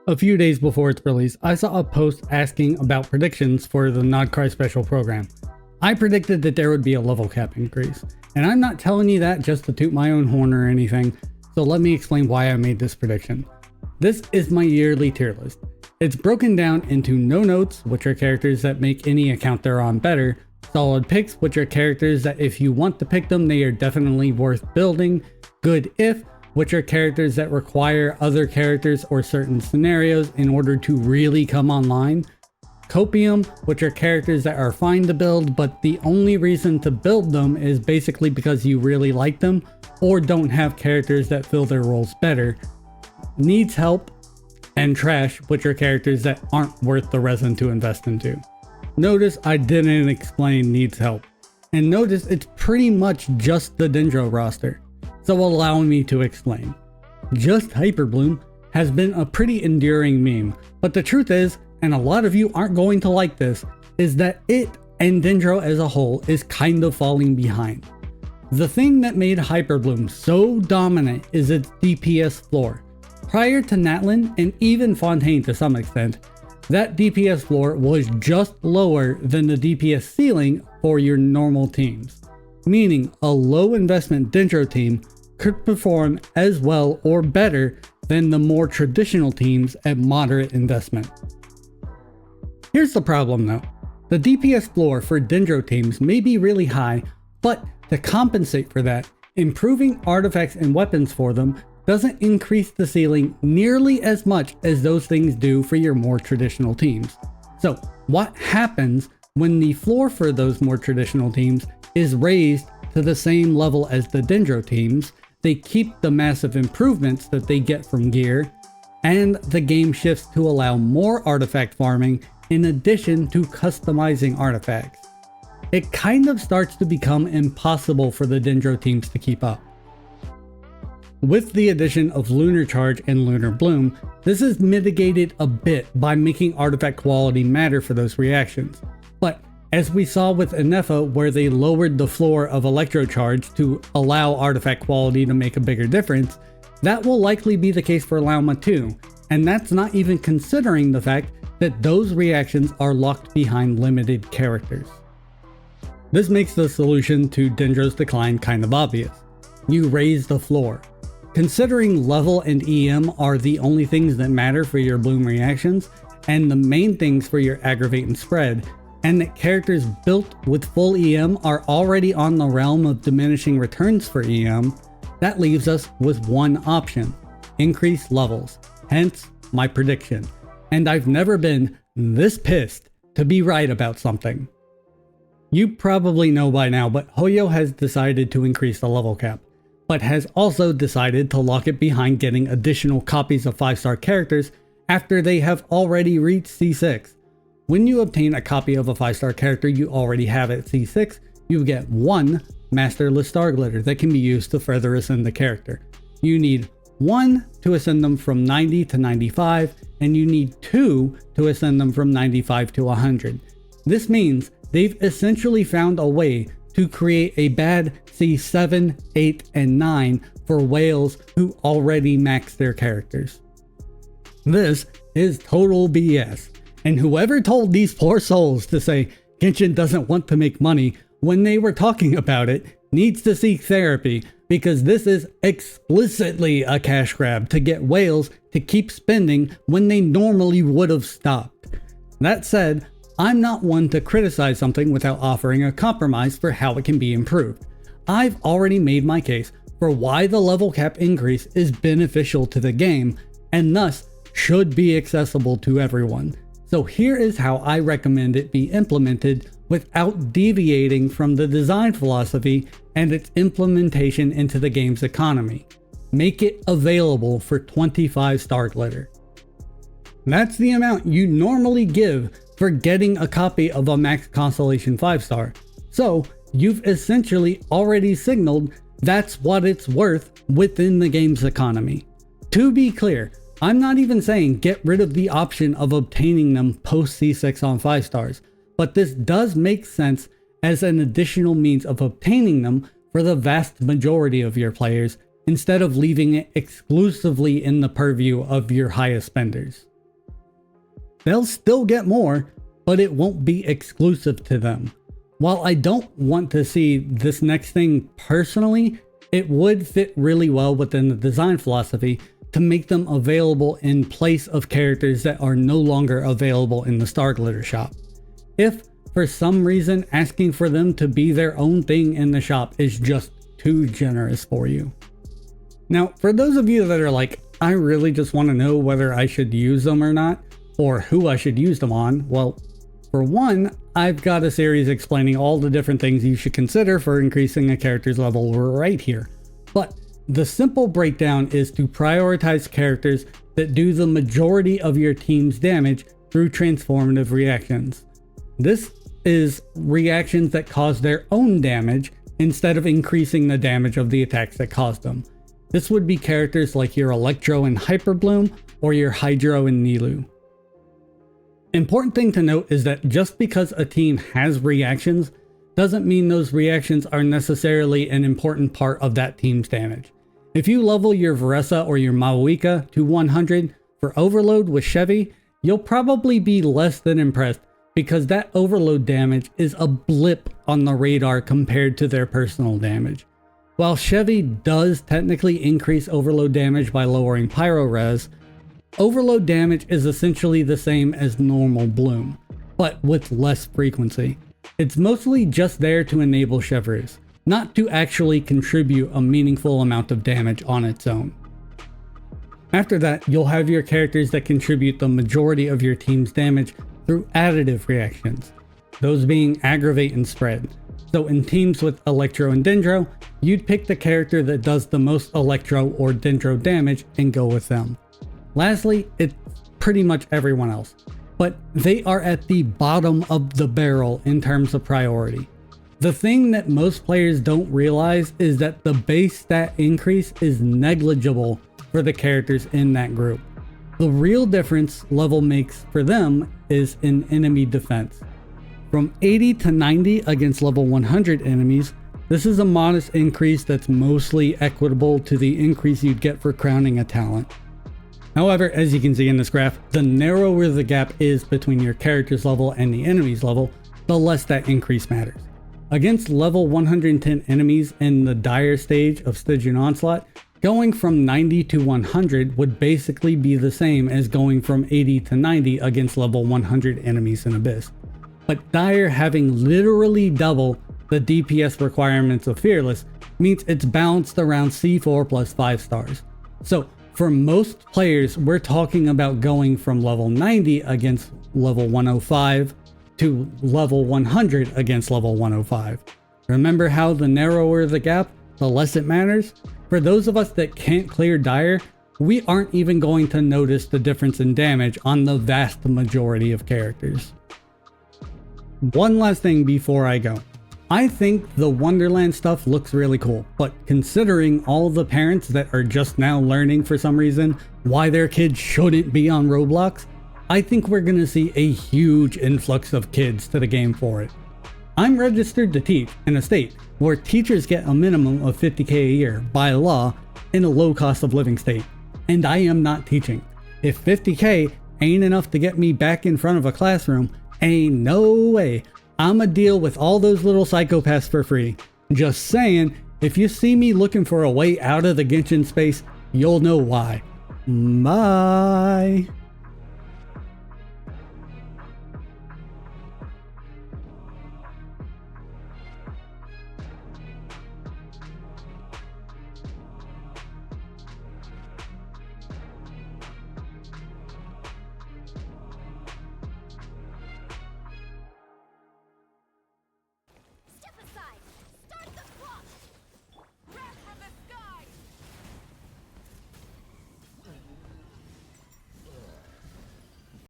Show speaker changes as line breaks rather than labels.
A few days before its release, I saw a post asking about predictions for the Nod Krai special program. I predicted that there would be a level cap increase, and I'm not telling you that just to toot my own horn or anything, so let me explain why I made this prediction. This is my yearly tier list. It's broken down into no notes, which are characters that make any account they're on better, solid picks, which are characters that if you want to pick them, they are definitely worth building, good if, which are characters that require other characters or certain scenarios in order to really come online, copium, which are characters that are fine to build, but the only reason to build them is basically because you really like them or don't have characters that fill their roles better, needs help, and trash, which are characters that aren't worth the resin to invest into. Notice I didn't explain needs help, and notice it's pretty much just the Dendro roster. So allow me to explain. Just Hyperbloom has been a pretty enduring meme, but the truth is, and a lot of you aren't going to like this, is that it and Dendro as a whole is kind of falling behind. The thing that made Hyperbloom so dominant is its DPS floor. Prior to Natlin and even Fontaine to some extent, that DPS floor was just lower than the DPS ceiling for your normal teams, meaning a low investment Dendro team could perform as well or better than the more traditional teams at moderate investment. Here's the problem though. The DPS floor for Dendro teams may be really high, but to compensate for that, improving artifacts and weapons for them doesn't increase the ceiling nearly as much as those things do for your more traditional teams. So what happens when the floor for those more traditional teams is raised to the same level as the Dendro teams? They keep the massive improvements that they get from gear, and the game shifts to allow more artifact farming in addition to customizing artifacts. It kind of starts to become impossible for the Dendro teams to keep up. With the addition of Lunar Charge and Lunar Bloom, this is mitigated a bit by making artifact quality matter for those reactions. But as we saw with Inefa, where they lowered the floor of Electro Charge to allow artifact quality to make a bigger difference, that will likely be the case for Lauma too, and that's not even considering the fact that those reactions are locked behind limited characters. This makes the solution to Dendro's decline kind of obvious. You raise the floor. Considering level and EM are the only things that matter for your bloom reactions, and the main things for your aggravate and spread, and that characters built with full EM are already on the realm of diminishing returns for EM, that leaves us with one option: increase levels, hence my prediction. And I've never been this pissed to be right about something. You probably know by now, but Hoyo has decided to increase the level cap, but has also decided to lock it behind getting additional copies of 5-star characters after they have already reached C6. When you obtain a copy of a 5-star character you already have at C6, you get one Masterless Star Glitter that can be used to further ascend the character. You need one to ascend them from 90 to 95, and you need two to ascend them from 95 to 100. This means they've essentially found a way to create a bad C7, 8, and 9 for whales who already max their characters. This is total BS, and whoever told these poor souls to say Genshin doesn't want to make money when they were talking about it needs to seek therapy, because this is explicitly a cash grab to get whales to keep spending when they normally would have stopped. That said, I'm not one to criticize something without offering a compromise for how it can be improved. I've already made my case for why the level cap increase is beneficial to the game and thus should be accessible to everyone. So here is how I recommend it be implemented without deviating from the design philosophy and its implementation into the game's economy. Make it available for 25 star glitter. That's the amount you normally give for getting a copy of a max constellation 5-star. So you've essentially already signaled that's what it's worth within the game's economy. To be clear, I'm not even saying get rid of the option of obtaining them post C6 on 5 stars, but this does make sense as an additional means of obtaining them for the vast majority of your players, instead of leaving it exclusively in the purview of your highest spenders. They'll still get more, but it won't be exclusive to them. While I don't want to see this next thing personally, it would fit really well within the design philosophy to make them available in place of characters that are no longer available in the Star Glitter shop. If for some reason asking for them to be their own thing in the shop is just too generous for you. Now, for those of you that are like, I really just want to know whether I should use them or not, or who I should use them on, well, for one, I've got a series explaining all the different things you should consider for increasing a character's level right here. But the simple breakdown is to prioritize characters that do the majority of your team's damage through transformative reactions. This is reactions that cause their own damage instead of increasing the damage of the attacks that caused them. This would be characters like your Electro and Hyper Bloom or your Hydro and Nilou. Important thing to note is that just because a team has reactions doesn't mean those reactions are necessarily an important part of that team's damage. If you level your Veressa or your Mavuika to 100 for Overload with Chevy, you'll probably be less than impressed because that overload damage is a blip on the radar compared to their personal damage. While Chevy does technically increase overload damage by lowering Pyro Res, overload damage is essentially the same as normal Bloom, but with less frequency. It's mostly just there to enable Chevreuse, not to actually contribute a meaningful amount of damage on its own. After that, you'll have your characters that contribute the majority of your team's damage through additive reactions, those being Aggravate and Spread. So in teams with Electro and Dendro, you'd pick the character that does the most Electro or Dendro damage and go with them. Lastly, it's pretty much everyone else, but they are at the bottom of the barrel in terms of priority. The thing that most players don't realize is that the base stat increase is negligible for the characters in that group. The real difference level makes for them is in enemy defense. From 80 to 90 against level 100 enemies, this is a modest increase that's mostly equitable to the increase you'd get for crowning a talent. However, as you can see in this graph, the narrower the gap is between your character's level and the enemy's level, the less that increase matters. Against level 110 enemies in the dire stage of Stygian Onslaught, going from 90 to 100 would basically be the same as going from 80 to 90 against level 100 enemies in Abyss. But Dire having literally double the DPS requirements of Fearless means it's balanced around C4 plus 5 stars. So for most players, we're talking about going from level 90 against level 105 to level 100 against level 105. Remember how the narrower the gap, the less it matters? For those of us that can't clear Dire, we aren't even going to notice the difference in damage on the vast majority of characters. One last thing before I go. I think the Wonderland stuff looks really cool, but considering all the parents that are just now learning for some reason why their kids shouldn't be on Roblox, I think we're gonna see a huge influx of kids to the game for it. I'm registered to teach in a state where teachers get a minimum of $50,000 a year by law in a low cost of living state, and I am not teaching. If $50,000 ain't enough to get me back in front of a classroom, ain't no way I'ma deal with all those little psychopaths for free. Just saying, if you see me looking for a way out of the Genshin space, you'll know why. Bye.